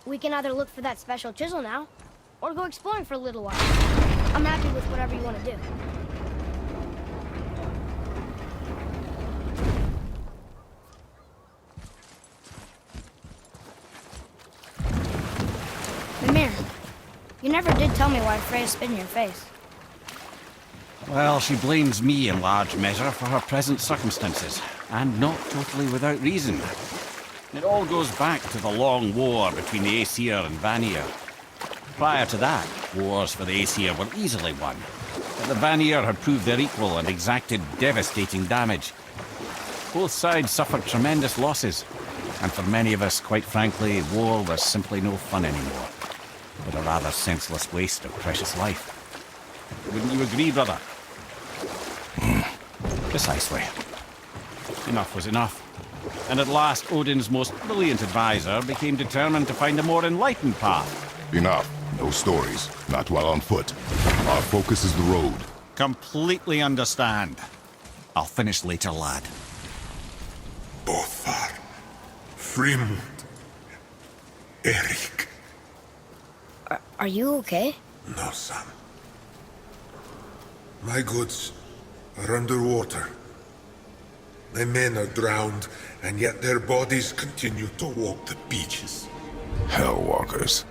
we can either look for that special chisel now, or go exploring for a little while. I'm happy with whatever you want to do. Mimir, you never did tell me why Freya spit in your face. Well, she blames me in large measure for her present circumstances, and not totally without reason. It all goes back to the long war between the Aesir and Vanir. Prior to that, wars for the Aesir were easily won, but the Vanir had proved their equal and exacted devastating damage. Both sides suffered tremendous losses, and for many of us, quite frankly, war was simply no fun anymore, but a rather senseless waste of precious life. Wouldn't you agree, brother? Precisely. Enough was enough. And at last, Odin's most brilliant advisor became determined to find a more enlightened path. Enough. No stories. Not while on foot. Our focus is the road. Completely understand. I'll finish later, lad. Bothar, Frimund, Erik. Are you okay? No, son. My goods are underwater. My men are drowned, and yet their bodies continue to walk the beaches. Hellwalkers.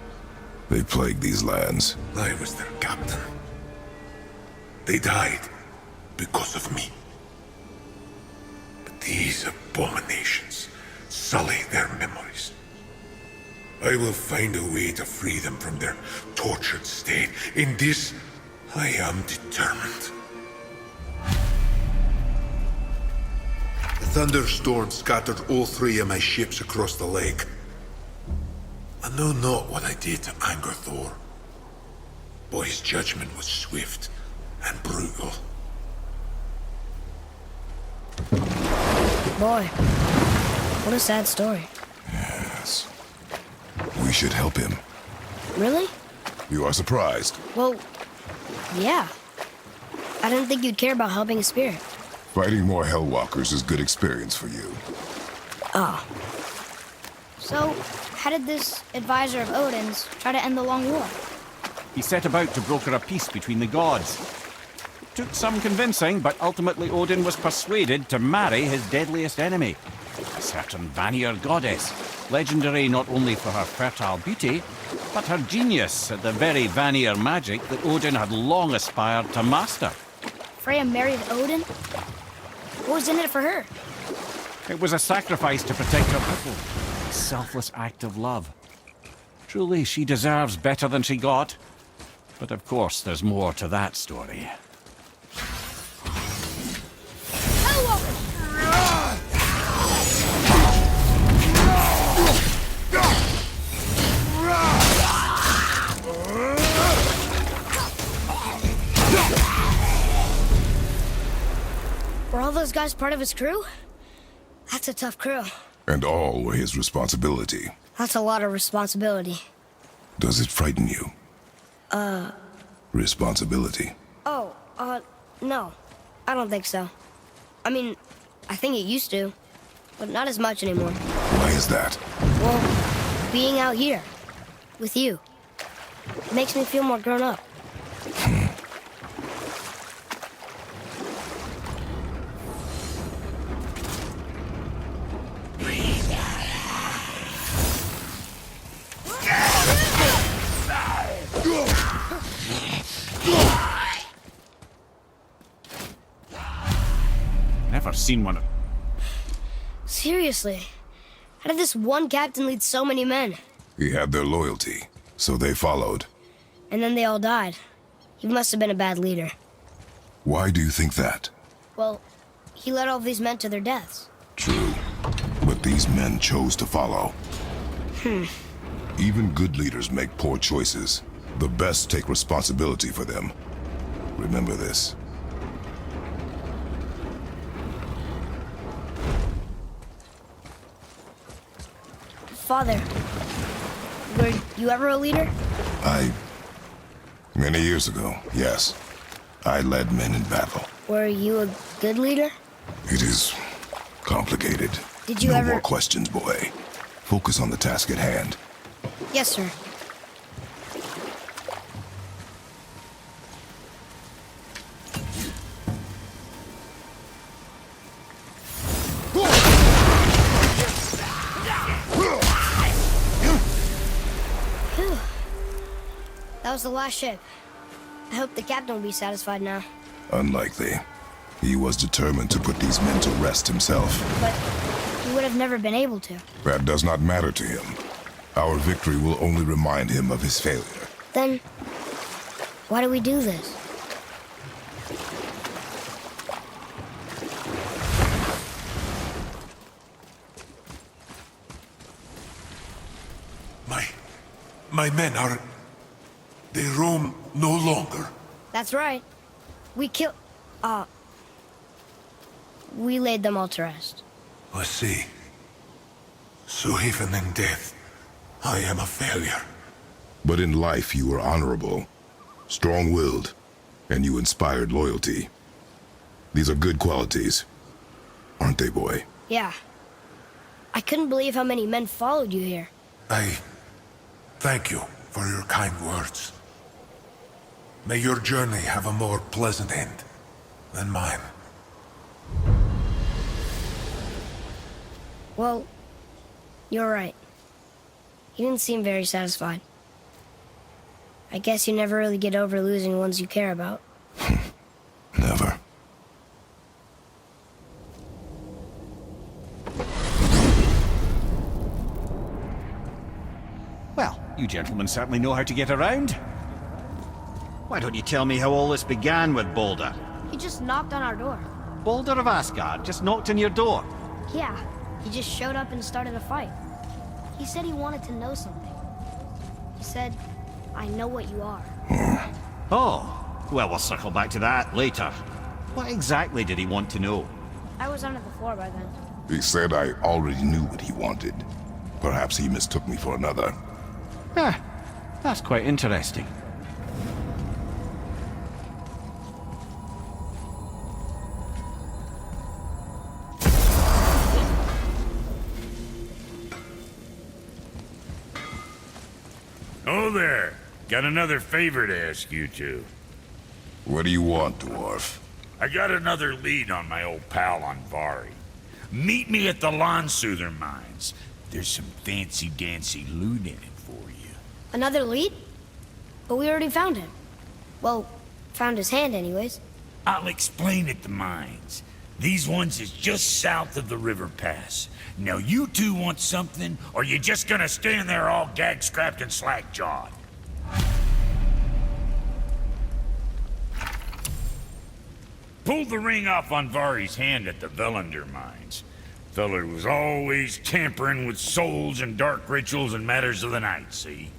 They plague these lands. I was their captain. They died because of me. But these abominations sully their memories. I will find a way to free them from their tortured state. In this, I am determined. The thunderstorm scattered all 3 of my ships across the lake. I know not what I did to anger Thor. But his judgment was swift and brutal. Boy, what a sad story. Yes. We should help him. Really? You are surprised. Well, yeah. I didn't think you'd care about helping a spirit. Fighting more Hellwalkers is good experience for you. Oh. So, how did this advisor of Odin's try to end the long war? He set about to broker a peace between the gods. It took some convincing, but ultimately Odin was persuaded to marry his deadliest enemy, a certain Vanir goddess, legendary not only for her fertile beauty, but her genius at the very Vanir magic that Odin had long aspired to master. Freya married Odin? What was in it for her? It was a sacrifice to protect her people. A selfless act of love. Truly, she deserves better than she got. But of course, there's more to that story. Were all those guys part of his crew? That's a tough crew. And all were his responsibility. That's a lot of responsibility. Does it frighten you? Responsibility. Oh, no. I don't think so. I mean, I think it used to, but not as much anymore. Why is that? Well, being out here, with you, it makes me feel more grown up. Never seen one of... Seriously, how did this one captain lead so many men? He had their loyalty, so they followed. And then they all died. He must have been a bad leader. Why do you think that? Well, he led all these men to their deaths. True, but these men chose to follow. Even good leaders make poor choices. The best take responsibility for them. Remember this. Father, were you ever a leader? Many years ago, yes. I led men in battle. Were you a good leader? It is complicated. Did you no ever... more questions, boy. Focus on the task at hand. Yes, sir. Phew. That was the last ship. I hope the captain will be satisfied now. Unlikely. He was determined to put these men to rest himself. But he would have never been able to. That does not matter to him. Our victory will only remind him of his failure. Then, why do we do this? My men are... They roam no longer. That's right. We laid them all to rest. I see. So even in death, I am a failure. But in life you were honorable, strong-willed, and you inspired loyalty. These are good qualities, aren't they, boy? Yeah. I couldn't believe how many men followed you here. I thank you for your kind words. May your journey have a more pleasant end than mine. Well, you're right. You didn't seem very satisfied. I guess you never really get over losing ones you care about. Never. Well, you gentlemen certainly know how to get around. Why don't you tell me how all this began with Boulder? He just knocked on our door. Boulder of Asgard just knocked on your door. Yeah, he just showed up and started a fight. He said he wanted to know something. He said, I know what you are. Oh, well, we'll circle back to that later. What exactly did he want to know? I was under the floor by then. He said I already knew what he wanted. Perhaps he mistook me for another. That's quite interesting. Oh there! Got another favor to ask you two. What do you want, dwarf? I got another lead on my old pal Anvari. Meet me at the Lawnsoother mines. There's some fancy-dancy loot in it for you. Another lead? But we already found him. Well, found his hand anyways. I'll explain at the mines. These ones is just south of the river pass. Now you two want something, or you just gonna stand there all gag-scrapped and slack-jawed? Pulled the ring off Anvari's hand at the Velander mines. Feller was always tampering with souls and dark rituals and matters of the night, see?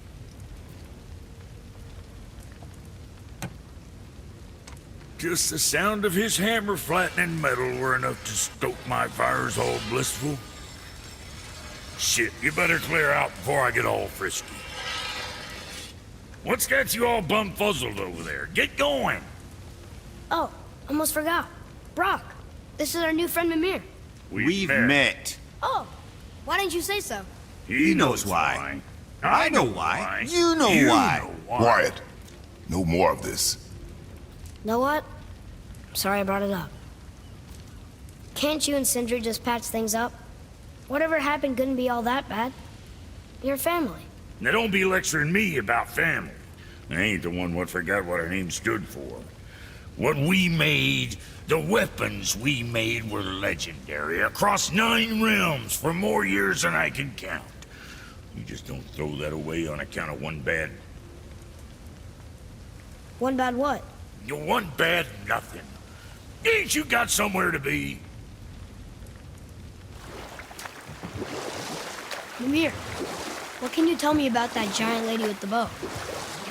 Just the sound of his hammer flattening metal were enough to stoke my fires all blissful. Shit, you better clear out before I get all frisky. What's got you all bum-fuzzled over there? Get going! Oh, almost forgot. Brock, this is our new friend Mimir. We've met. Oh, why didn't you say so? He knows why. I know why. You know why. Quiet. No more of this. Know what? Sorry I brought it up. Can't you and Sindri just patch things up? Whatever happened couldn't be all that bad. You're family. Now don't be lecturing me about family. I ain't the one what forgot what our name stood for. What we made, the weapons we made were legendary across 9 realms for more years than I can count. You just don't throw that away on account of one bad... One bad what? One bad nothing. Ain't you got somewhere to be? Mimir, what can you tell me about that giant lady with the bow?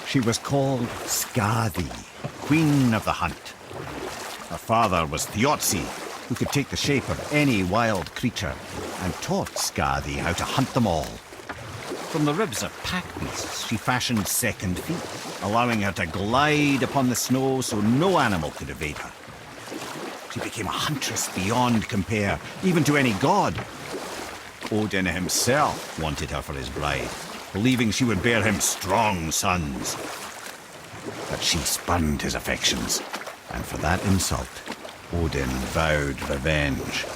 She was called Skadi, Queen of the Hunt. Her father was Thiotzi, who could take the shape of any wild creature, and taught Skadi how to hunt them all. From the ribs of pack beasts, she fashioned second feet, allowing her to glide upon the snow so no animal could evade her. She became a huntress beyond compare, even to any god. Odin himself wanted her for his bride. believing she would bear him strong sons. But she spurned his affections, and for that insult, Odin vowed revenge.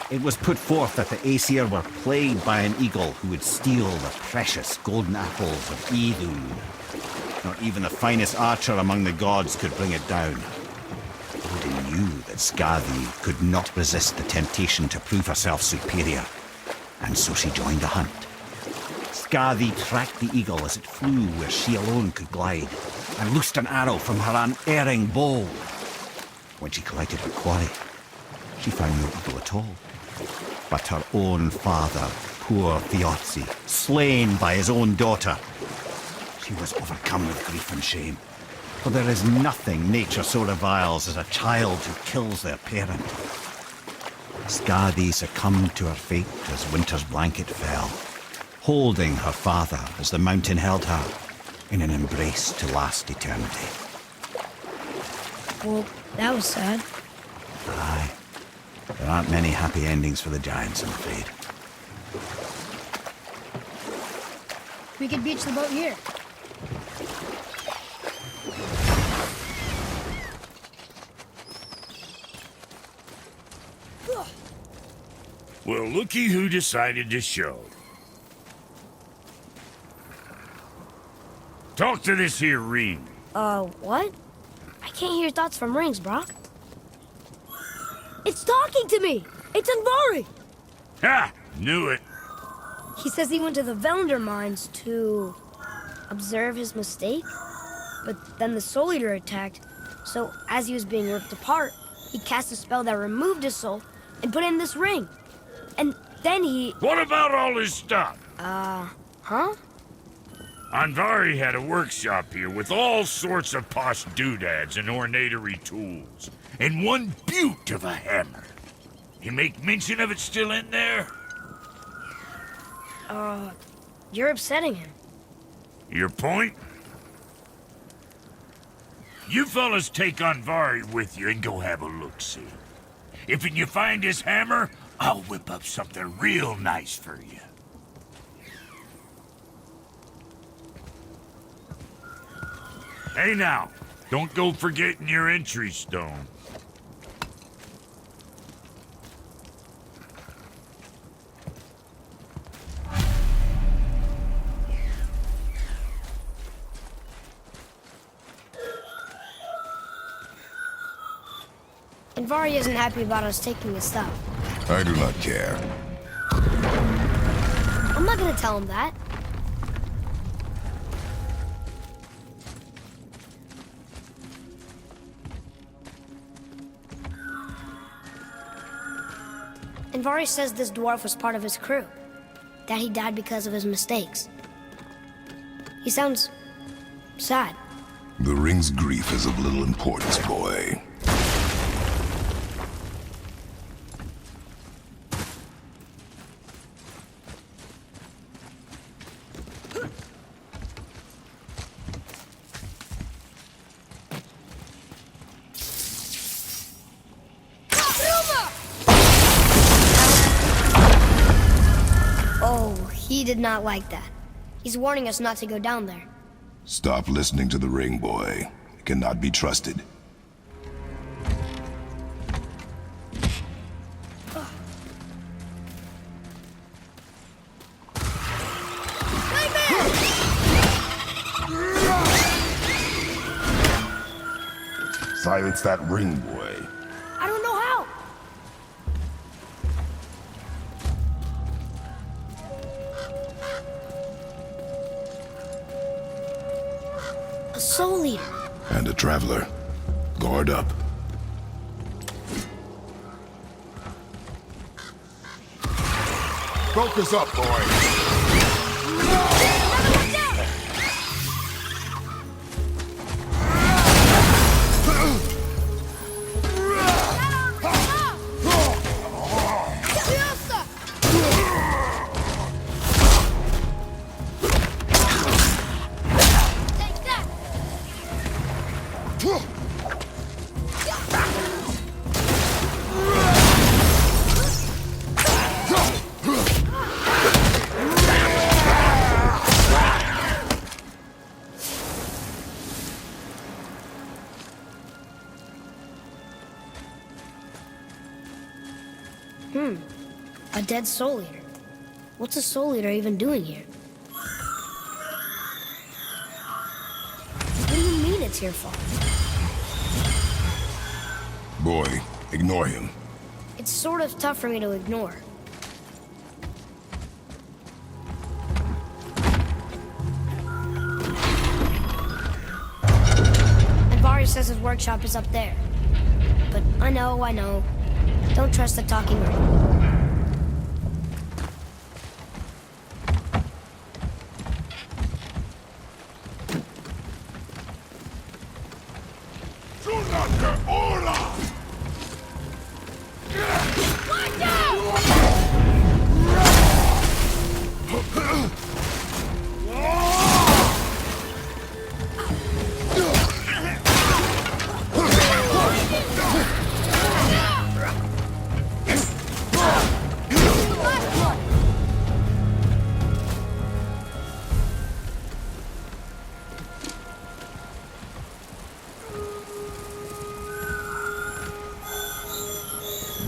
It was put forth that the Aesir were plagued by an eagle who would steal the precious golden apples of Idun. Not even the finest archer among the gods could bring it down. Odin knew that Skadi could not resist the temptation to prove herself superior, and so she joined the hunt. Skadi tracked the eagle as it flew where she alone could glide, and loosed an arrow from her unerring bow. When she collected her quarry, she found no eagle at all, but her own father, poor Thiotzi, slain by his own daughter. She was overcome with grief and shame, for there is nothing nature so reviles as a child who kills their parent. Skadi succumbed to her fate as winter's blanket fell, holding her father as the mountain held her in an embrace to last eternity. Well, that was sad. Aye. There aren't many happy endings for the giants, I'm afraid. We could beach the boat here. Well, looky who decided to show. Talk to this here ring. What? I can't hear thoughts from rings, Brock. It's talking to me! It's Andvari! Ha! Knew it. He says he went to the Velander mines to observe his mistake, but then the Soul Eater attacked, so as he was being ripped apart, he cast a spell that removed his soul and put in this ring. And then he... What about all his stuff? Huh? Andvari had a workshop here with all sorts of posh doodads and ornatory tools, and one beaut of a hammer. You make mention of it still in there? You're upsetting him. Your point? You fellas take Andvari with you and go have a look-see. If you find his hammer, I'll whip up something real nice for you. Hey now, don't go forgetting your entry stone. Andvari isn't happy about us taking his stuff. I do not care. I'm not gonna tell him that. Andvari says this dwarf was part of his crew, that he died because of his mistakes. He sounds sad. The ring's grief is of little importance, boy. He did not like that. He's warning us not to go down there. Stop listening to the ring, boy. It cannot be trusted. Silence that ring, boy. I don't know how. A Soul Eater. And a traveler. Guard up. Focus up, boy. dead soul eater. What's a soul eater even doing here? What do you mean it's your fault? Boy, ignore him. It's sort of tough for me to ignore. And Varya says his workshop is up there. But I know. Don't trust the talking ring.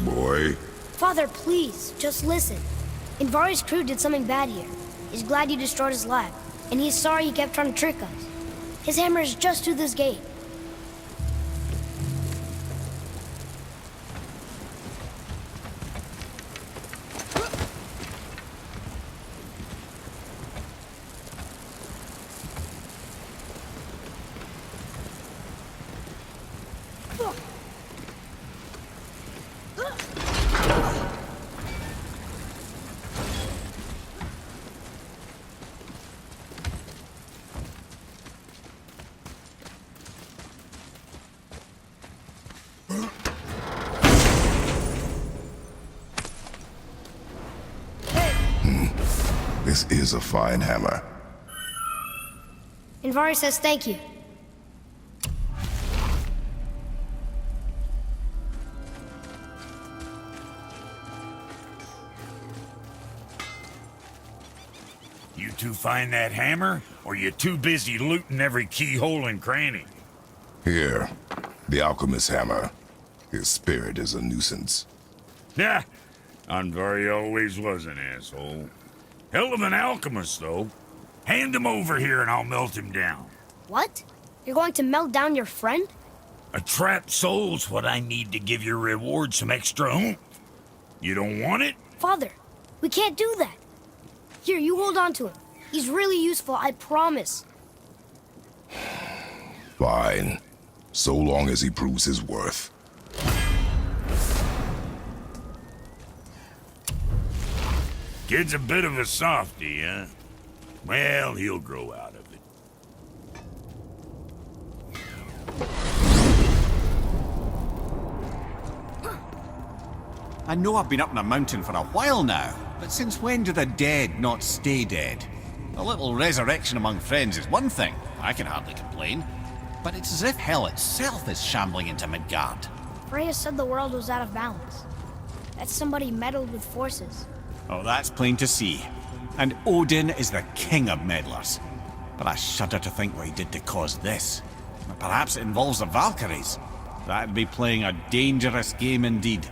Boy. Father, please, just listen. Invar's crew did something bad here. He's glad you destroyed his lab, and he's sorry he kept trying to trick us. His hammer is just through this gate. This is a fine hammer. Invar says thank you. You two find that hammer, or you too busy looting every keyhole and cranny? Here, the alchemist's hammer. His spirit is a nuisance. Yeah, Anvari always was an asshole. Hell of an alchemist, though. Hand him over here and I'll melt him down. What? You're going to melt down your friend? A trapped soul's what I need to give your reward some extra oomph. You don't want it? Father, we can't do that. Here, you hold on to him. He's really useful, I promise. Fine. So long as he proves his worth. Kid's a bit of a softy, huh? Well, he'll grow out of it. I know I've been up in a mountain for a while now, but since when do the dead not stay dead? A little resurrection among friends is one thing, I can hardly complain. But it's as if hell itself is shambling into Midgard. Freya said the world was out of balance. That somebody meddled with forces. Oh, that's plain to see. And Odin is the king of meddlers. But I shudder to think what he did to cause this. Perhaps it involves the Valkyries. That'd be playing a dangerous game indeed.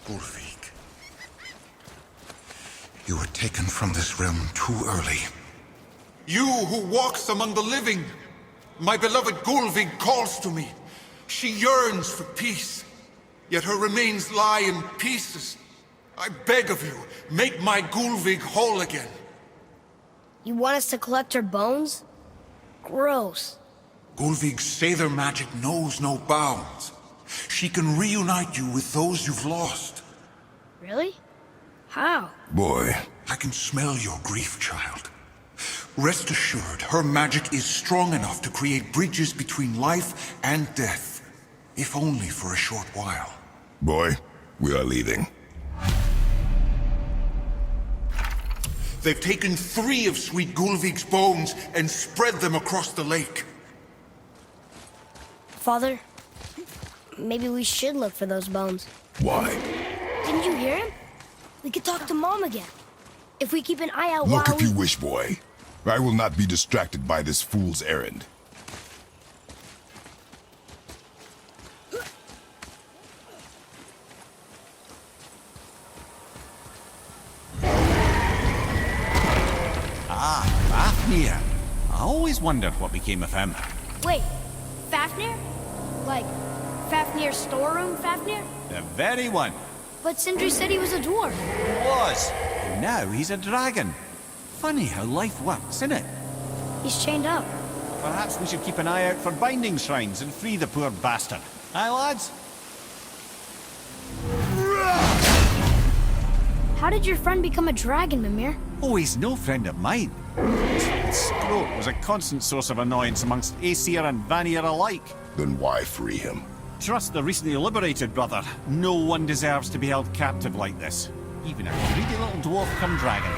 Ulvik, you were taken from this realm too early. You who walks among the living, my beloved Gulvig calls to me. She yearns for peace, yet her remains lie in pieces. I beg of you, make my Gulvig whole again. You want us to collect her bones? Gross. Gulvig's Sather magic knows no bounds. She can reunite you with those you've lost. Really? How? Boy. I can smell your grief, child. Rest assured, her magic is strong enough to create bridges between life and death, if only for a short while. Boy, we are leaving. They've taken 3 of Sweet Gulvig's bones and spread them across the lake. Father, maybe we should look for those bones. Why? Didn't you hear him? We could talk to Mom again. If we keep an eye out while Look if you wish, boy. I will not be distracted by this fool's errand. Fafnir. I always wondered what became of him. Wait, Fafnir? Like, Fafnir's storeroom Fafnir? The very one. But Sindri said he was a dwarf. Was. And now he's a dragon. Funny how life works, isn't it? He's chained up. Perhaps we should keep an eye out for binding shrines and free the poor bastard. Aye, lads? How did your friend become a dragon, Mimir? Oh, he's no friend of mine. Scroat was a constant source of annoyance amongst Aesir and Vanir alike. Then why free him? Trust the recently liberated brother. No one deserves to be held captive like this. Even a greedy little dwarf come dragon.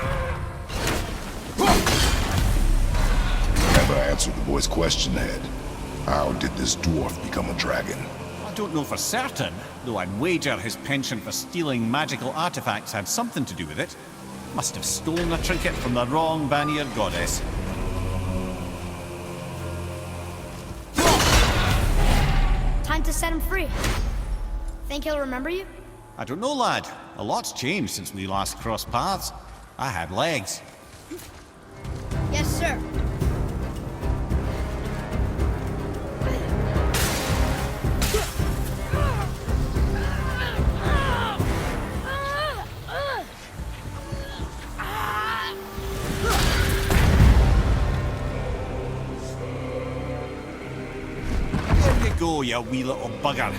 Never answered the boy's question, Head. How did this dwarf become a dragon? I don't know for certain, though I'd wager his penchant for stealing magical artifacts had something to do with it. Must have stolen a trinket from the wrong Vanir goddess. Time to set him free. Think he'll remember you? I don't know, lad. A lot's changed since we last crossed paths. I had legs. Yes, sir. There you go, you wee little bugger.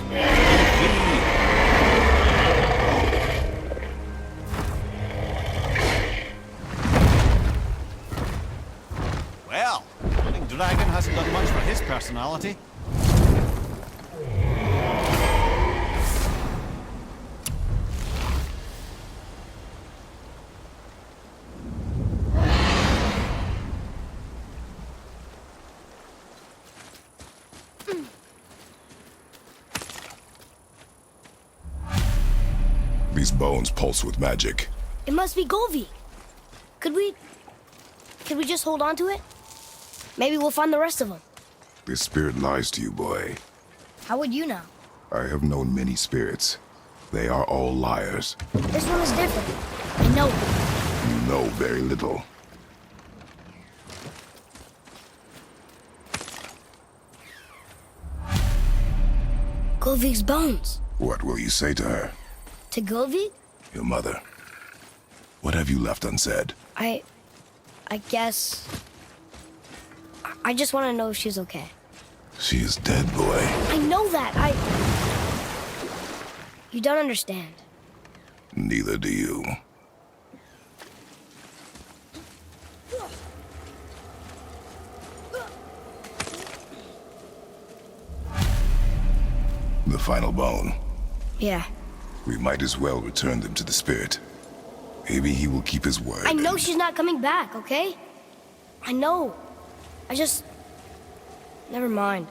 Well, Running Dragon hasn't done much for his personality. These bones pulse with magic. It must be Golvi. Could we just hold on to it? Maybe we'll find the rest of them. This spirit lies to you, boy. How would you know? I have known many spirits. They are all liars. This one is different. I know it. You know very little. Golvig's bones. What will you say to her? To Golvig? Your mother. What have you left unsaid? I guess... I just want to know if she's okay. She is dead, boy. I know that. You don't understand. Neither do you. The final bone. Yeah. We might as well return them to the spirit. Maybe he will keep his word. I know she's not coming back, okay? I know. I just... Never mind.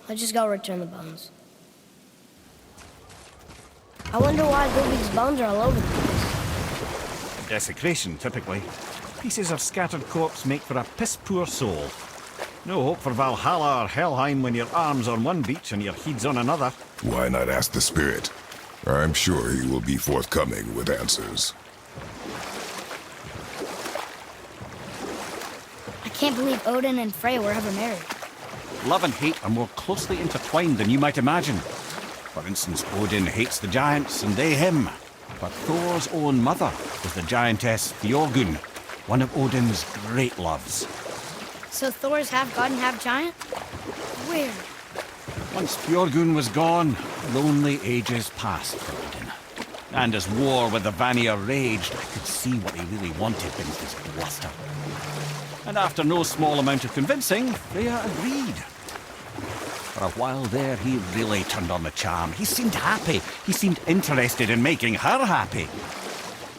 I'll just go return the bones. I wonder why Golvig's bones are all over the place. Desecration, typically. Pieces of scattered corpse make for a piss-poor soul. No hope for Valhalla or Helheim when your arm's on one beach and your head's on another. Why not ask the spirit? I'm sure he will be forthcoming with answers. I can't believe Odin and Freyja were ever married. Love and hate are more closely intertwined than you might imagine. For instance, Odin hates the giants and they him. But Thor's own mother was the giantess Fjorgun, one of Odin's great loves. So Thor's half god and half giant? Weird. Once Fjorgun was gone, lonely ages passed for Odin. And as war with the Vanir raged, I could see what he really wanted beneath his bluster. And after no small amount of convincing, Freya agreed. For a while there, he really turned on the charm. He seemed happy. He seemed interested in making her happy.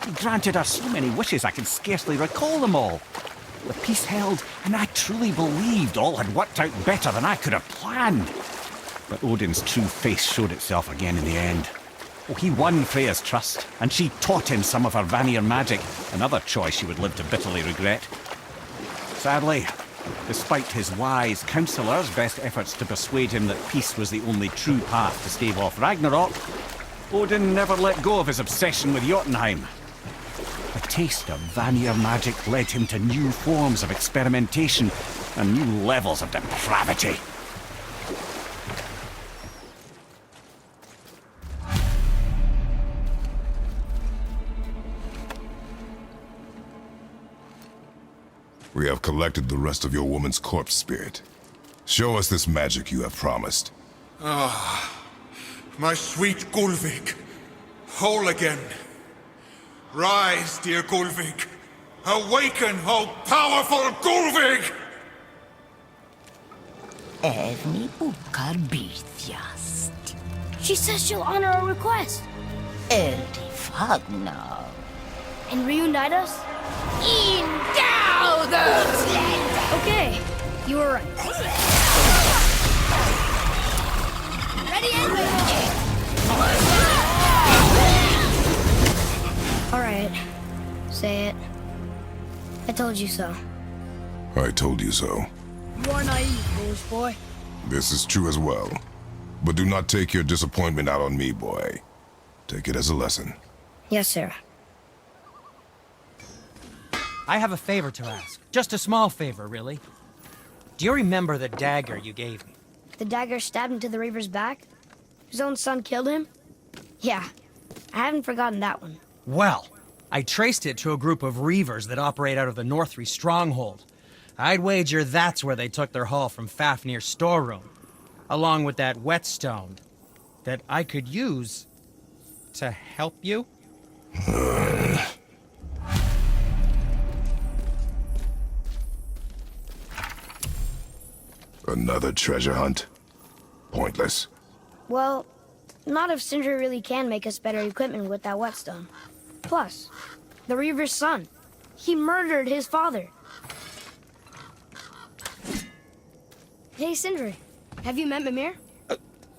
He granted her so many wishes I could scarcely recall them all. The peace held, and I truly believed all had worked out better than I could have planned. But Odin's true face showed itself again in the end. Oh, he won Freya's trust, and she taught him some of her Vanir magic, another choice she would live to bitterly regret. Sadly, despite his wise counsellors' best efforts to persuade him that peace was the only true path to stave off Ragnarok, Odin never let go of his obsession with Jotunheim. The taste of Vanir magic led him to new forms of experimentation and new levels of depravity. We have collected the rest of your woman's corpse spirit. Show us this magic you have promised. My sweet Gulvik, whole again. Rise, dear Gulvik. Awaken, O powerful Gulvik! Evni bukar bitjast. She says she'll honor our request Eldi fagnar. and reunite us? Okay, you were right. Ready and All right, say it. I told you so. I told you so. You are naive, foolish boy. This is true as well. But do not take your disappointment out on me, boy. Take it as a lesson. Yes, sir. I have a favor to ask. Just a small favor, really. Do you remember the dagger you gave me? The dagger stabbed into the Reaver's back? His own son killed him? Yeah, I haven't forgotten that one. Well, I traced it to a group of Reavers that operate out of the Northry stronghold. I'd wager that's where they took their haul from Fafnir's storeroom, along with that whetstone that I could use to help you. Another treasure hunt? Pointless. Well, not if Sindri really can make us better equipment with that whetstone. Plus, the Reaver's son. He murdered his father. Hey, Sindri, have you met Mimir?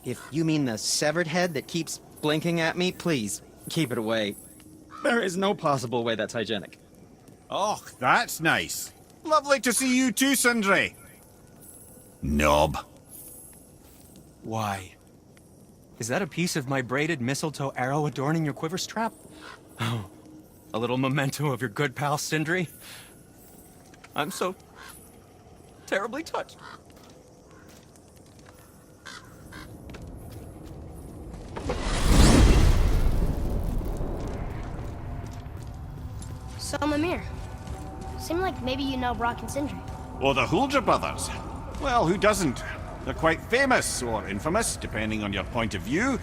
If you mean the severed head that keeps blinking at me, please, keep it away. There is no possible way that's hygienic. Oh, that's nice. Lovely to see you too, Sindri. Knob. Why? Is that a piece of my braided mistletoe arrow adorning your quiver strap? Oh, a little memento of your good pal, Sindri? I'm so terribly touched. So, Mimir, seemed like maybe you know Brock and Sindri. Oh, the Huldra brothers. Well, who doesn't? They're quite famous, or infamous, depending on your point of view.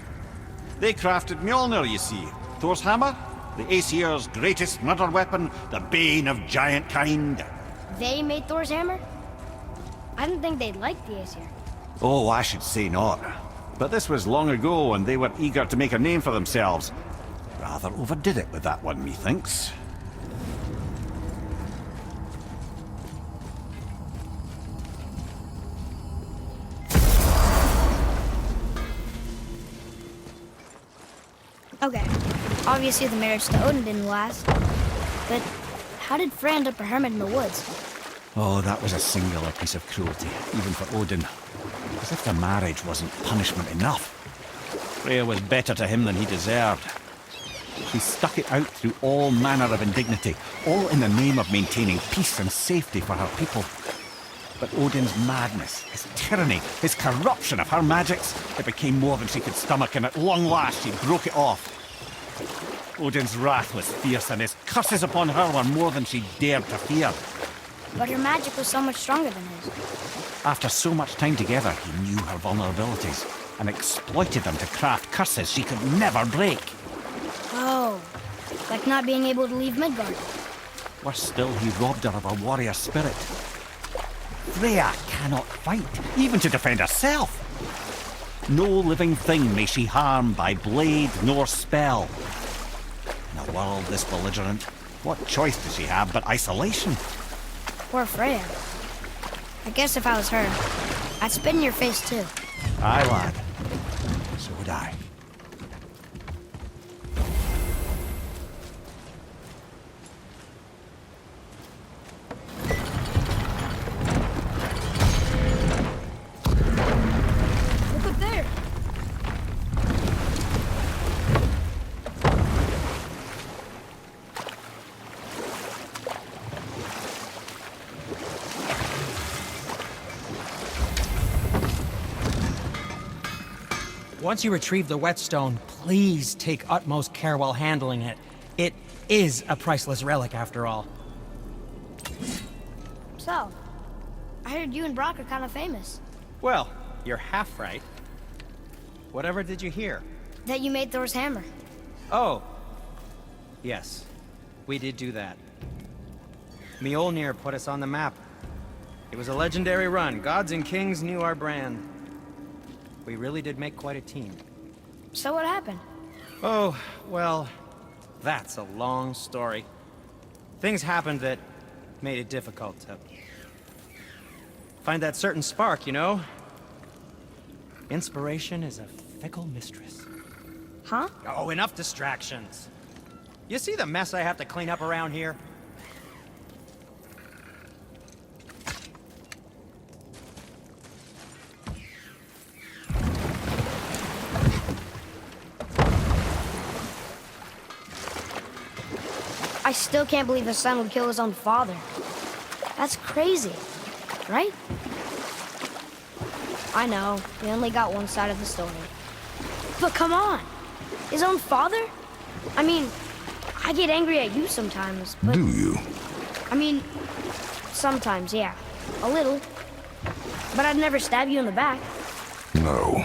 They crafted Mjolnir, you see. Thor's hammer, the Aesir's greatest murder weapon, the bane of giant kind. They made Thor's hammer? I didn't think they'd like the Aesir. Oh, I should say not. But this was long ago, and they were eager to make a name for themselves. Rather overdid it with that one, methinks. Okay, obviously the marriage to Odin didn't last. But how did Frey end up a hermit in the woods? Oh, that was a singular piece of cruelty, even for Odin. As if the marriage wasn't punishment enough. Freya was better to him than he deserved. She stuck it out through all manner of indignity, all in the name of maintaining peace and safety for her people. But Odin's madness, his tyranny, his corruption of her magics, it became more than she could stomach, and at long last she broke it off. Odin's wrath was fierce, and his curses upon her were more than she dared to fear. But her magic was so much stronger than his. After so much time together, he knew her vulnerabilities, and exploited them to craft curses she could never break. Oh, like not being able to leave Midgard. Worse still, he robbed her of her warrior spirit. Freya cannot fight, even to defend herself. No living thing may she harm by blade nor spell. In a world this belligerent, what choice does she have but isolation? Poor Freya. I guess if I was her, I'd spit in your face too. Aye, lad. So would I. Once you retrieve the whetstone, please take utmost care while handling it. It is a priceless relic, after all. So, I heard you and Brock are kind of famous. Well, you're half right. Whatever did you hear? That you made Thor's hammer. Oh. Yes, we did do that. Mjolnir put us on the map. It was a legendary run. Gods and kings knew our brand. We really did make quite a team. So what happened? Oh, well, that's a long story. Things happened that made it difficult to find that certain spark, you know? Inspiration is a fickle mistress. Huh? Oh, enough distractions. You see the mess I have to clean up around here? I still can't believe his son would kill his own father. That's crazy, right? I know, we only got one side of the story. But come on! His own father? I mean, I get angry at you sometimes, but... Do you? I mean, sometimes, yeah. A little. But I'd never stab you in the back. No.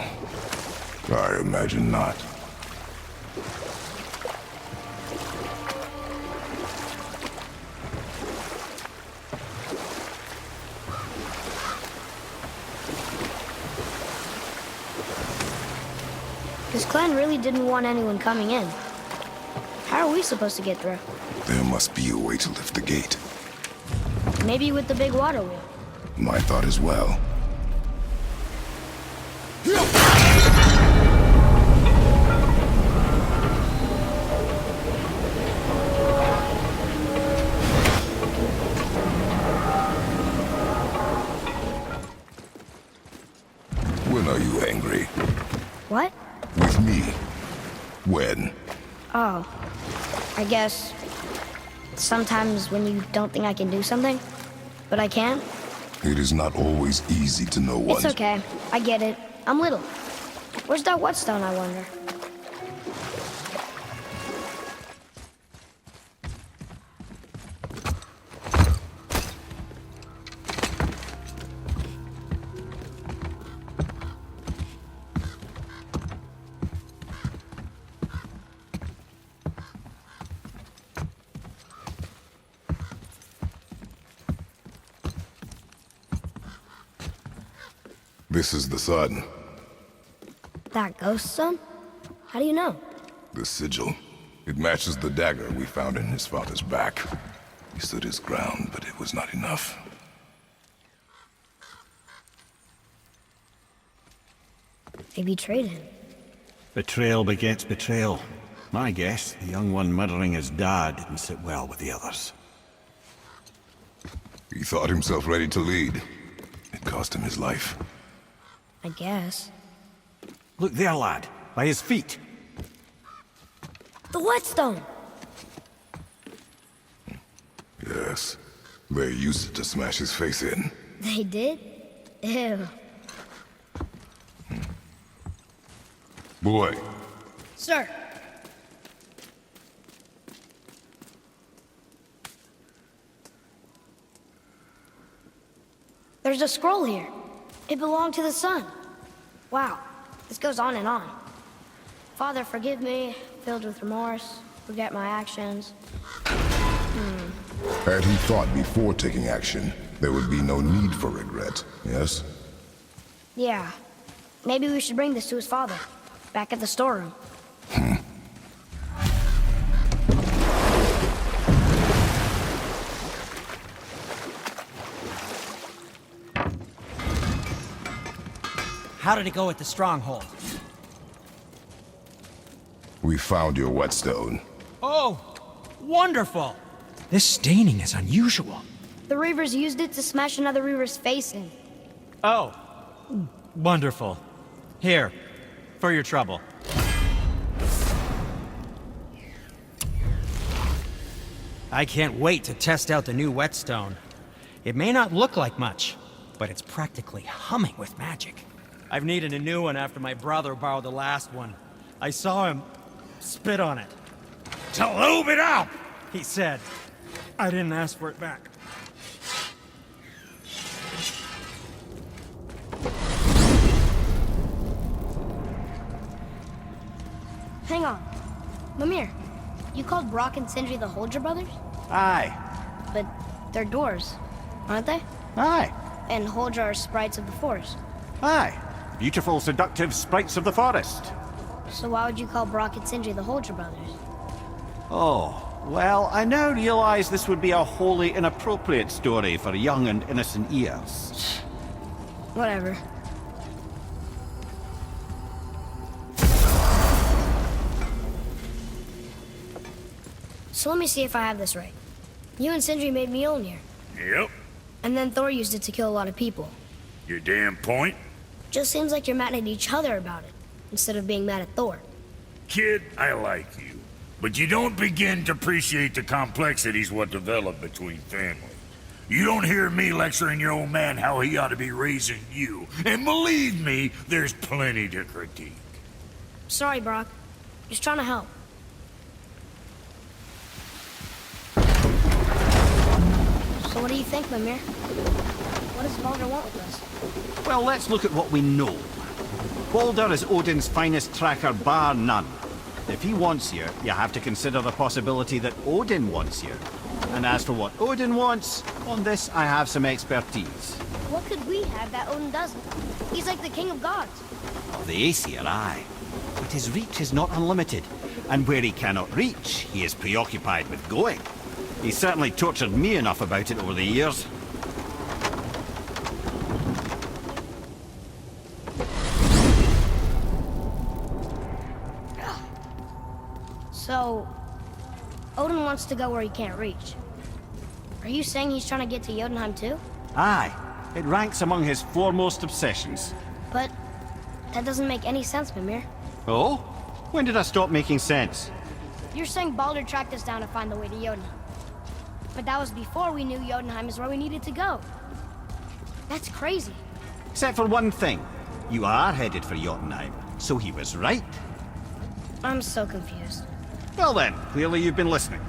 I imagine not. This clan really didn't want anyone coming in. How are we supposed to get through? There must be a way to lift the gate. Maybe with the big water wheel. My thought as well. When are you angry? What? With me. When? Oh. I guess... sometimes when you don't think I can do something, but I can. It is not always easy to know It's okay. I get it. I'm little. Where's that whetstone, I wonder? This is the sun. That ghost son? How do you know? The sigil. It matches the dagger we found in his father's back. He stood his ground, but it was not enough. They betrayed him. Betrayal begets betrayal. My guess, the young one murdering his dad didn't sit well with the others. He thought himself ready to lead. It cost him his life. I guess. Look there, lad. By his feet. The whetstone! Yes. They used it to smash his face in. They did? Ew. Boy, Sir! There's a scroll here. It belonged to the sun. Wow, this goes on and on. Father, forgive me, filled with remorse, forget my actions. had he thought before taking action, there would be no need for regret, yes? Yeah, maybe we should bring this to his father, back at the storeroom. How did it go at the stronghold? We found your whetstone. Oh, wonderful! This staining is unusual. The Reavers used it to smash another Reaver's face in. Oh, wonderful. Here, for your trouble. I can't wait to test out the new whetstone. It may not look like much, but it's practically humming with magic. I've needed a new one after my brother borrowed the last one. I saw him spit on it. To lube it up! He said, I didn't ask for it back. Hang on. Mimir, you called Brock and Sindri the Holger brothers? Aye. But they're dwarves, aren't they? Aye. And Holger are sprites of the forest. Aye. Beautiful, seductive sprites of the forest. So why would you call Brock and Sindri the Holger brothers? Oh, well, I now realize this would be a wholly inappropriate story for young and innocent ears. Whatever. So let me see if I have this right. You and Sindri made Mjolnir, Yep. and then Thor used it to kill a lot of people. Your damn point? Just seems like you're mad at each other about it, instead of being mad at Thor. Kid, I like you. But you don't begin to appreciate the complexities what develop between family. You don't hear me lecturing your old man how he ought to be raising you. And believe me, there's plenty to critique. Sorry, Brock. Just trying to help. So what do you think, Mimir? What does Baldur want with us? Well, let's look at what we know. Baldur is Odin's finest tracker, bar none. If he wants you, you have to consider the possibility that Odin wants you. And as for what Odin wants, on this I have some expertise. What could we have that Odin doesn't? He's like the king of gods. Of the Aesir, aye. But his reach is not unlimited. And where he cannot reach, he is preoccupied with going. He's certainly tortured me enough about it over the years. So, Odin wants to go where he can't reach. Are you saying he's trying to get to Jotunheim too? Aye. It ranks among his foremost obsessions. But that doesn't make any sense, Mimir. Oh? When did I stop making sense? You're saying Baldur tracked us down to find the way to Jotunheim. But that was before we knew Jotunheim is where we needed to go. That's crazy. Except for one thing. You are headed for Jotunheim, so he was right. I'm so confused. Well then, clearly you've been listening.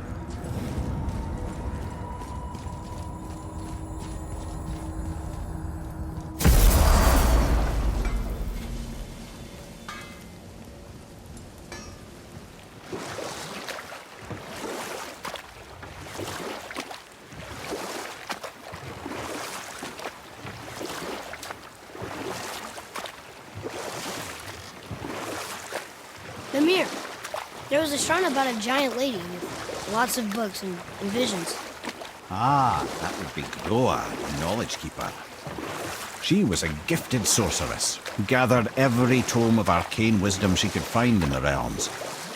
Mimir, there was a shrine about a giant lady with lots of books and visions. Ah, that would be Groa, the Knowledge Keeper. She was a gifted sorceress who gathered every tome of arcane wisdom she could find in the realms,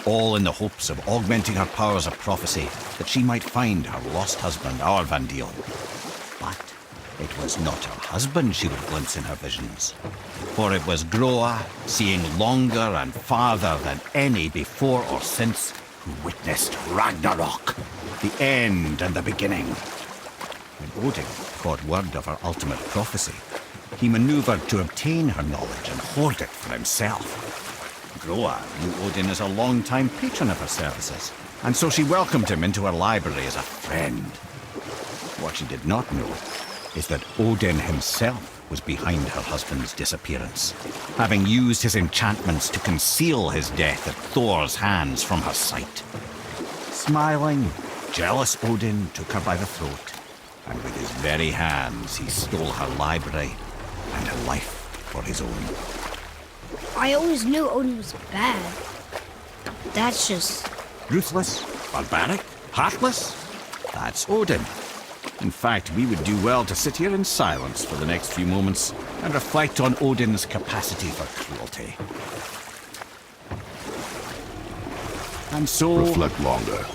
all in the hopes of augmenting her powers of prophecy that she might find her lost husband, Aurvandil. But it was not her husband she would glimpse in her visions, for it was Groa, seeing longer and farther than any before or since, who witnessed Ragnarok, the end and the beginning. When Odin got word of her ultimate prophecy, he maneuvered to obtain her knowledge and hoard it for himself. Groa knew Odin as a long-time patron of her services, and so she welcomed him into her library as a friend. What she did not know is that Odin himself was behind her husband's disappearance, having used his enchantments to conceal his death at Thor's hands from her sight. Smiling, jealous Odin took her by the throat, and with his very hands he stole her library and her life for his own. I always knew Odin was bad. That's just... Ruthless, barbaric, heartless? That's Odin. In fact, we would do well to sit here in silence for the next few moments and reflect on Odin's capacity for cruelty. And so... Reflect longer.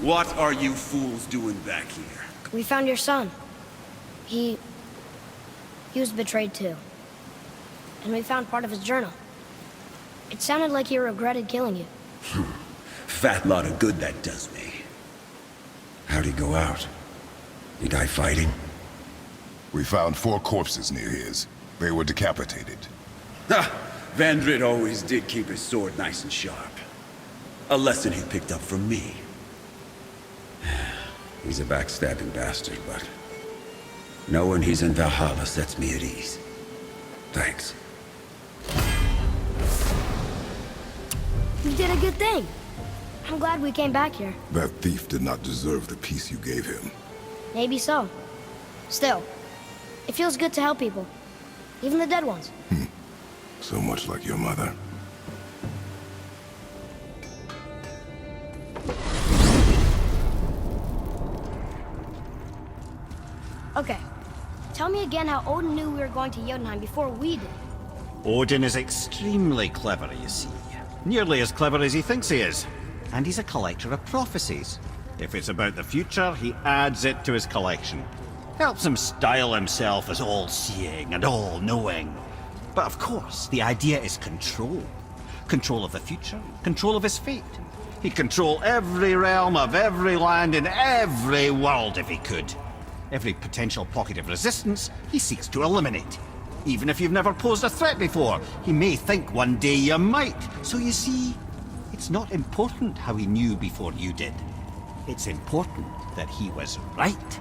What are you fools doing back here? We found your son. He was betrayed too. And we found part of his journal. It sounded like he regretted killing you. Fat lot of good that does me. How'd he go out? He die fighting? We found 4 corpses near his. They were decapitated. Ha! Vandrid always did keep his sword nice and sharp. A lesson he picked up from me. He's a backstabbing bastard, but knowing he's in Valhalla sets me at ease. Thanks. You did a good thing. I'm glad we came back here. That thief did not deserve the peace you gave him. Maybe so. Still, it feels good to help people. Even the dead ones. So much like your mother. Okay. Tell me again how Odin knew we were going to Jotunheim before we did. Odin is extremely clever, you see. Nearly as clever as he thinks he is. And he's a collector of prophecies. If it's about the future, he adds it to his collection. Helps him style himself as all-seeing and all-knowing. But of course, the idea is control. Control of the future, control of his fate. He'd control every realm of every land in every world if he could. Every potential pocket of resistance, he seeks to eliminate. Even if you've never posed a threat before, he may think one day you might. So you see, it's not important how he knew before you did. It's important that he was right.